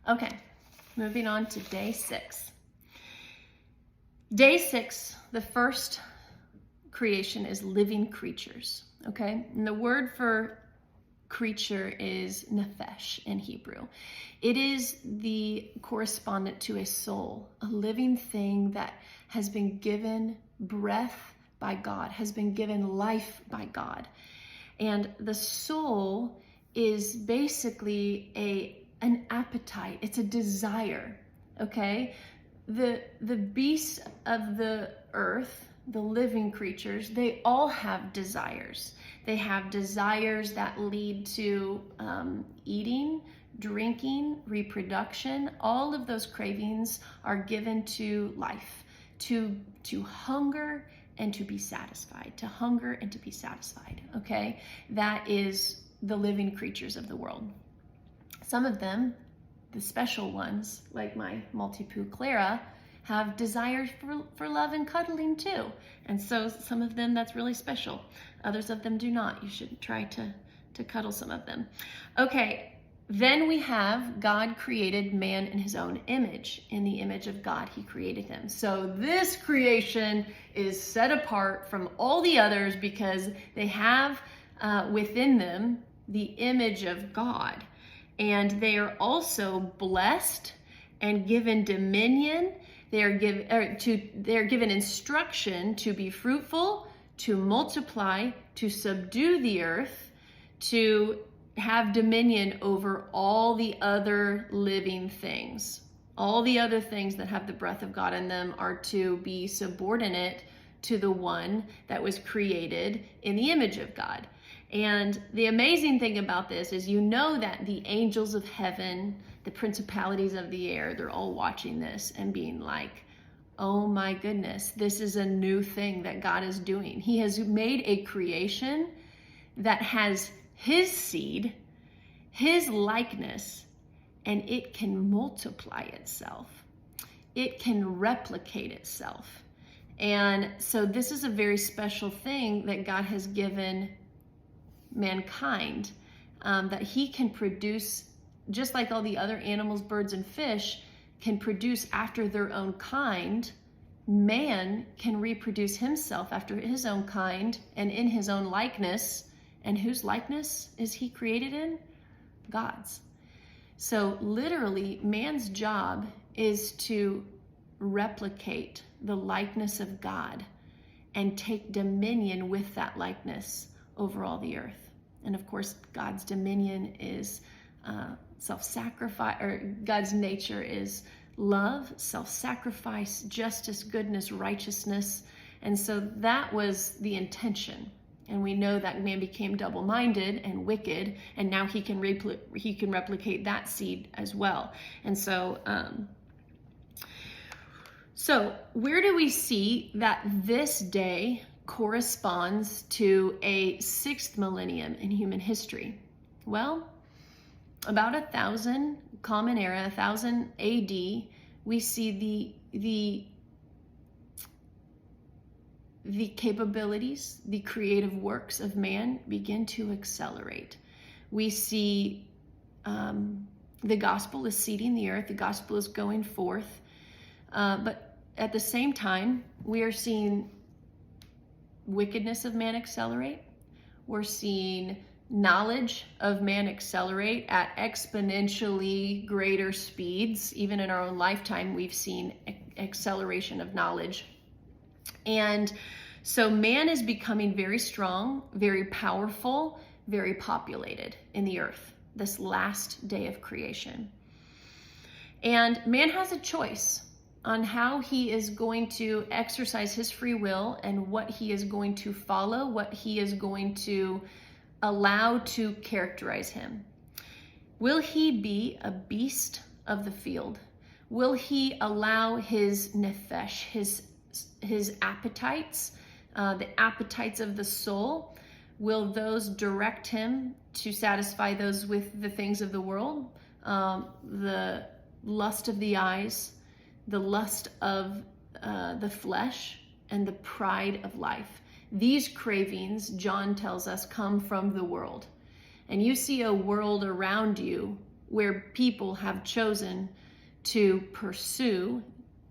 Okay, moving on to day 6. Day 6, the first creation is living creatures, okay? And the word for creature is nephesh in Hebrew. It is the correspondent to a soul, a living thing that has been given breath by God, has been given life by God. And the soul is basically an appetite. It's a desire, okay? The beasts of the earth, the living creatures, they all have desires. They have desires that lead to eating, drinking, reproduction. All of those cravings are given to life, to hunger and to be satisfied, to hunger and to be satisfied, okay? That is the living creatures of the world. Some of them, the special ones, like my Maltipoo Clara, have desires for love and cuddling too. And so some of them, that's really special. Others of them do not. You should try to cuddle some of them. Okay, then we have God created man in his own image. In the image of God, he created him. So this creation is set apart from all the others because they have within them the image of God. And they are also blessed and given dominion. They're given instruction to be fruitful, to multiply, to subdue the earth, to have dominion over all the other living things. All the other things that have the breath of God in them are to be subordinate to the one that was created in the image of God. And the amazing thing about this is, you know, that the angels of heaven, the principalities of the air, they're all watching this and being like, oh my goodness, this is a new thing that God is doing. He has made a creation that has his seed, his likeness, and it can multiply itself. It can replicate itself. And so this is a very special thing that God has given mankind, that he can produce, just like all the other animals, birds, and fish can produce after their own kind. Man can reproduce himself after his own kind and in his own likeness. And whose likeness is he created in? God's. So literally, man's job is to replicate the likeness of God and take dominion with that likeness over all the earth. And of course, God's dominion is self-sacrifice, or God's nature is love, self-sacrifice, justice, goodness, righteousness. And so that was the intention. And we know that man became double-minded and wicked, and now he can replicate that seed as well. And so, so where do we see that this day corresponds to a 6th millennium in human history? Well, about 1000 Common Era, 1000 AD, we see the capabilities, the creative works of man begin to accelerate. We see the gospel is seeding the earth, the gospel is going forth, but at the same time, we are seeing wickedness of man accelerate. We're seeing knowledge of man accelerate at exponentially greater speeds. Even in our own lifetime, we've seen acceleration of knowledge. And so man is becoming very strong, very powerful, very populated in the earth, this last day of creation. And man has a choice on how he is going to exercise his free will and what he is going to follow, what he is going to allow to characterize him. Will he be a beast of the field? Will he allow his nephesh, his appetites, the appetites of the soul, will those direct him to satisfy those with the things of the world, the lust of the eyes, the lust of the flesh, and the pride of life? These cravings, John tells us, come from the world. And you see a world around you where people have chosen to pursue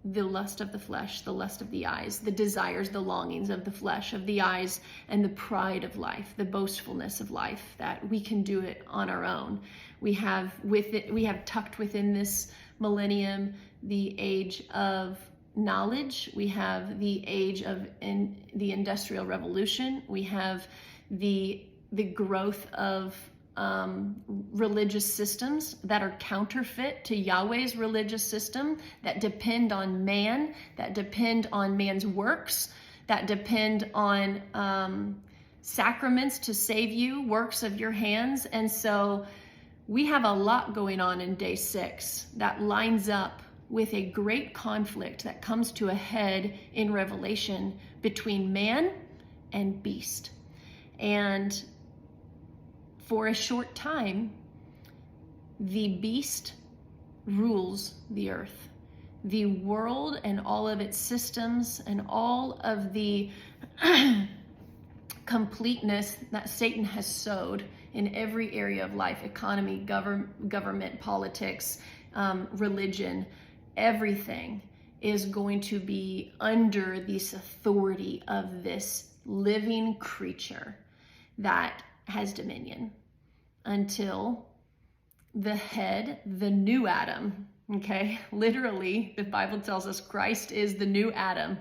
the lust of the flesh, the lust of the eyes, the desires, the longings of the flesh, of the eyes, and the pride of life, the boastfulness of life, that we can do it on our own. We have tucked within this millennium the age of knowledge. We have the age of the Industrial Revolution. We have the growth of religious systems that are counterfeit to Yahweh's religious system, that depend on man, that depend on man's works, that depend on sacraments to save you, works of your hands. And so we have a lot going on in day 6 that lines up with a great conflict that comes to a head in Revelation between man and beast. And for a short time, the beast rules the earth. The world and all of its systems and all of the completeness that Satan has sowed in every area of life, economy, government, politics, religion, everything is going to be under this authority of this living creature that has dominion until the head, the new Adam, okay? Literally, the Bible tells us Christ is the new Adam,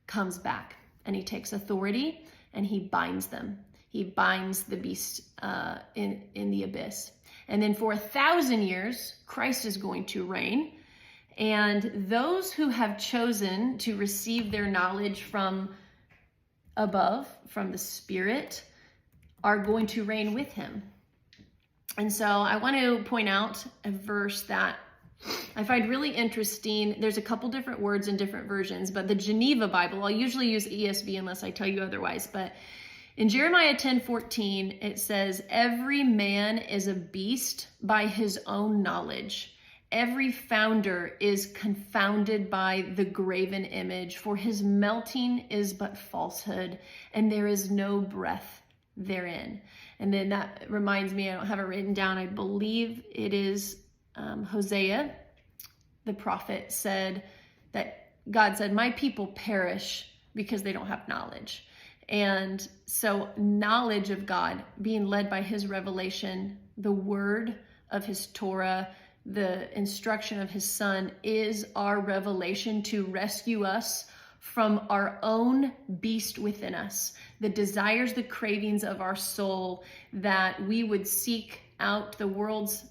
comes back and he takes authority and he binds them. He binds the beast in the abyss. And then for 1,000 years, Christ is going to reign. And those who have chosen to receive their knowledge from above, from the Spirit, are going to reign with him. And so I want to point out a verse that I find really interesting. There's a couple different words in different versions, but the Geneva Bible, I'll usually use ESV unless I tell you otherwise, but in Jeremiah 10:14, it says, "Every man is a beast by his own knowledge. Every founder is confounded by the graven image, for his melting is but falsehood, and there is no breath therein." And then that reminds me, I don't have it written down, I believe it is Hosea, the prophet, said that God said, "My people perish because they don't have knowledge." And so knowledge of God, being led by his revelation, the word of his Torah, the instruction of his son, is our revelation to rescue us from our own beast within us, the desires, the cravings of our soul, that we would seek out the world's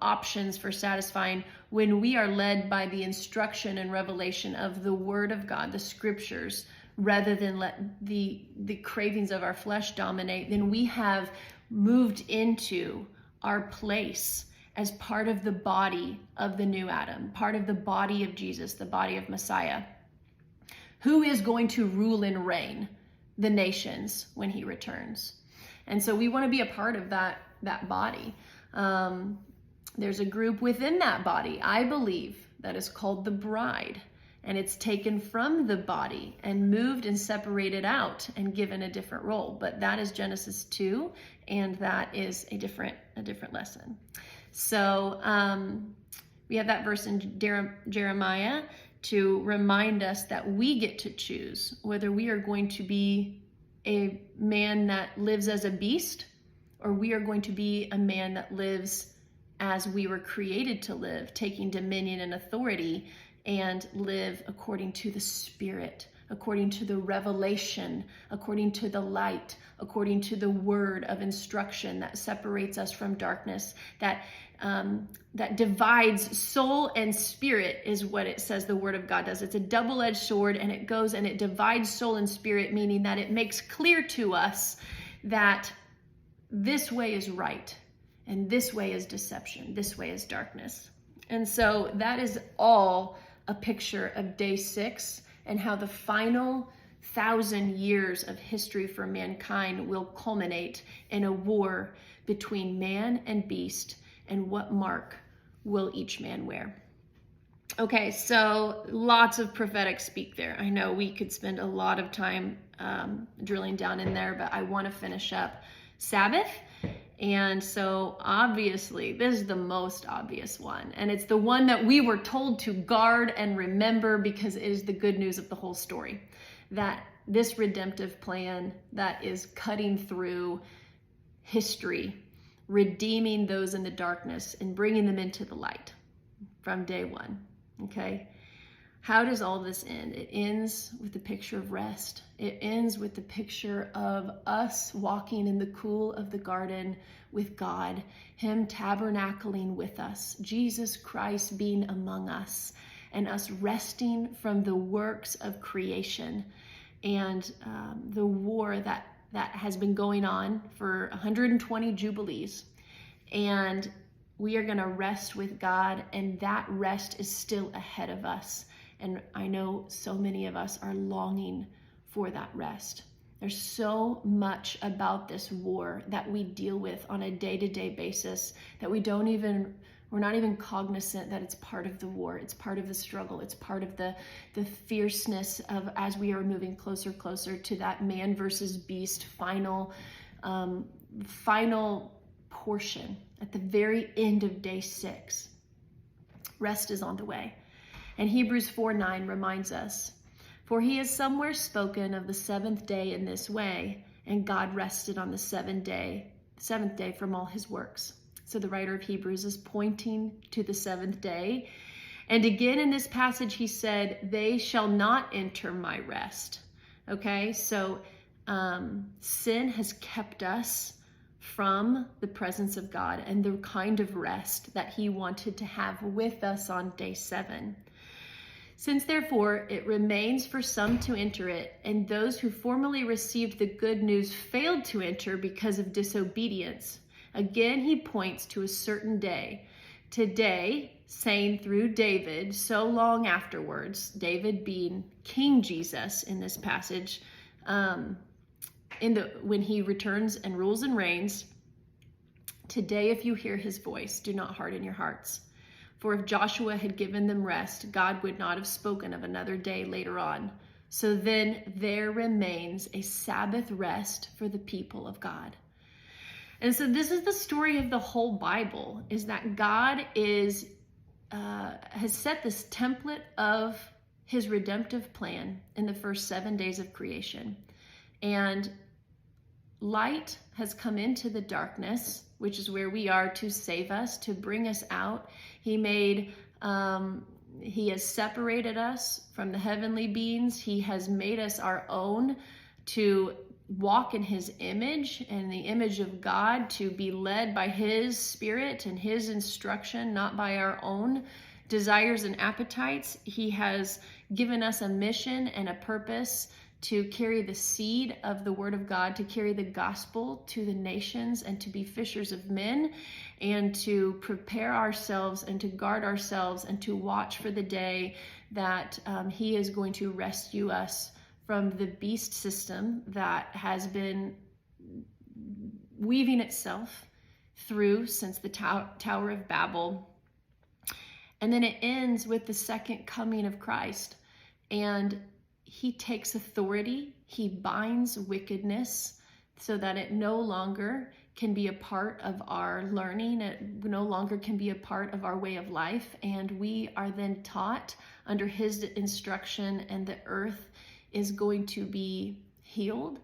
options for satisfying when we are led by the instruction and revelation of the word of God, the scriptures, rather than let the cravings of our flesh dominate. Then we have moved into our place as part of the body of the new Adam, part of the body of Jesus, the body of Messiah, who is going to rule and reign the nations when he returns. And so we want to be a part of that body. There's a group within that body, I believe, that is called the bride. And it's taken from the body and moved and separated out and given a different role. But that is Genesis 2, and that is a different lesson. So we have that verse in Jeremiah to remind us that we get to choose whether we are going to be a man that lives as a beast, or we are going to be a man that lives as we were created to live, taking dominion and authority, and live according to the Spirit, according to the revelation, according to the light, according to the word of instruction that separates us from darkness, that divides soul and spirit, is what it says the word of God does. It's a double-edged sword, and it goes and it divides soul and spirit, meaning that it makes clear to us that this way is right and this way is deception, this way is darkness. And so that is all a picture of day 6 and how the final 1,000 years of history for mankind will culminate in a war between man and beast, and what mark will each man wear. Okay, so lots of prophetic speak there. I know we could spend a lot of time drilling down in there, but I want to finish up Sabbath And so obviously, this is the most obvious one. And it's the one that we were told to guard and remember because it is the good news of the whole story. That this redemptive plan that is cutting through history, redeeming those in the darkness and bringing them into the light from day one, okay? How does all this end? It ends with the picture of rest. It ends with the picture of us walking in the cool of the garden with God, him tabernacling with us, Jesus Christ being among us, and us resting from the works of creation and the war that has been going on for 120 Jubilees. And we are going to rest with God, and that rest is still ahead of us. And I know so many of us are longing for that rest. There's so much about this war that we deal with on a day-to-day basis that we're not even cognizant that it's part of the war. It's part of the struggle. It's part of the fierceness of as we are moving closer to that man versus beast final portion at the very end of day 6. Rest is on the way. And Hebrews 4:9 reminds us, for he has somewhere spoken of the 7th day in this way, and God rested on the 7th day from all his works. So the writer of Hebrews is pointing to the 7th day. And again in this passage, he said, they shall not enter my rest. Okay, so sin has kept us from the presence of God and the kind of rest that he wanted to have with us on day 7. Since therefore it remains for some to enter it, and those who formerly received the good news failed to enter because of disobedience, again he points to a certain day. Today, saying through David, so long afterwards, David being King Jesus in this passage, when he returns and rules and reigns, today if you hear his voice, do not harden your hearts. For if Joshua had given them rest, God would not have spoken of another day later on. So then there remains a Sabbath rest for the people of God. And so this is the story of the whole Bible, is that God has set this template of his redemptive plan in the first 7 days of creation. And light has come into the darkness, which is where we are, to save us, to bring us out. He has separated us from the heavenly beings. He has made us our own to walk in his image and the image of God, to be led by his spirit and his instruction, not by our own desires and appetites. He has given us a mission and a purpose to carry the seed of the word of God, to carry the gospel to the nations and to be fishers of men, and to prepare ourselves and to guard ourselves and to watch for the day that he is going to rescue us from the beast system that has been weaving itself through since the Tower of Babel. And then it ends with the second coming of Christ. And he takes authority, he binds wickedness so that it no longer can be a part of our learning, it no longer can be a part of our way of life, and we are then taught under his instruction, and the earth is going to be healed,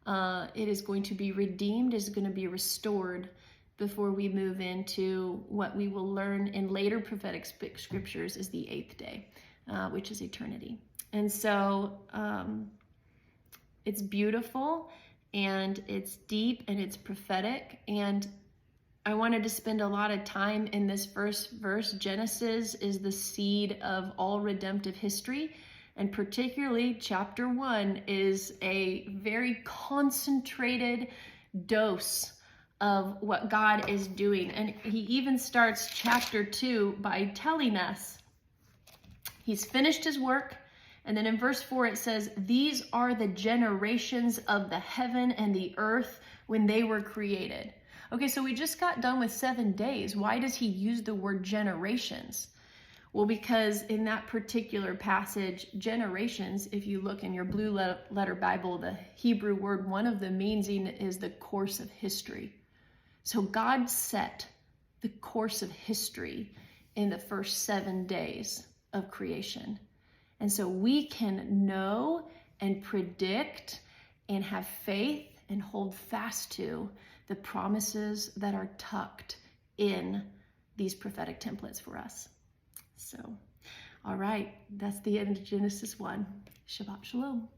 it is going to be redeemed, it is going to be restored before we move into what we will learn in later prophetic scriptures is the 8th day, which is eternity. And so it's beautiful and it's deep and it's prophetic. And I wanted to spend a lot of time in this first verse. Genesis is the seed of all redemptive history. And particularly chapter 1 is a very concentrated dose of what God is doing. And he even starts chapter 2 by telling us he's finished his work. And then in verse 4, it says, these are the generations of the heaven and the earth when they were created. Okay, so we just got done with 7 days. Why does he use the word generations? Well, because in that particular passage, generations, if you look in your blue letter Bible, the Hebrew word, one of the meaning is the course of history. So God set the course of history in the first 7 days of creation. And so we can know and predict and have faith and hold fast to the promises that are tucked in these prophetic templates for us. So, all right, that's the end of Genesis 1. Shabbat Shalom.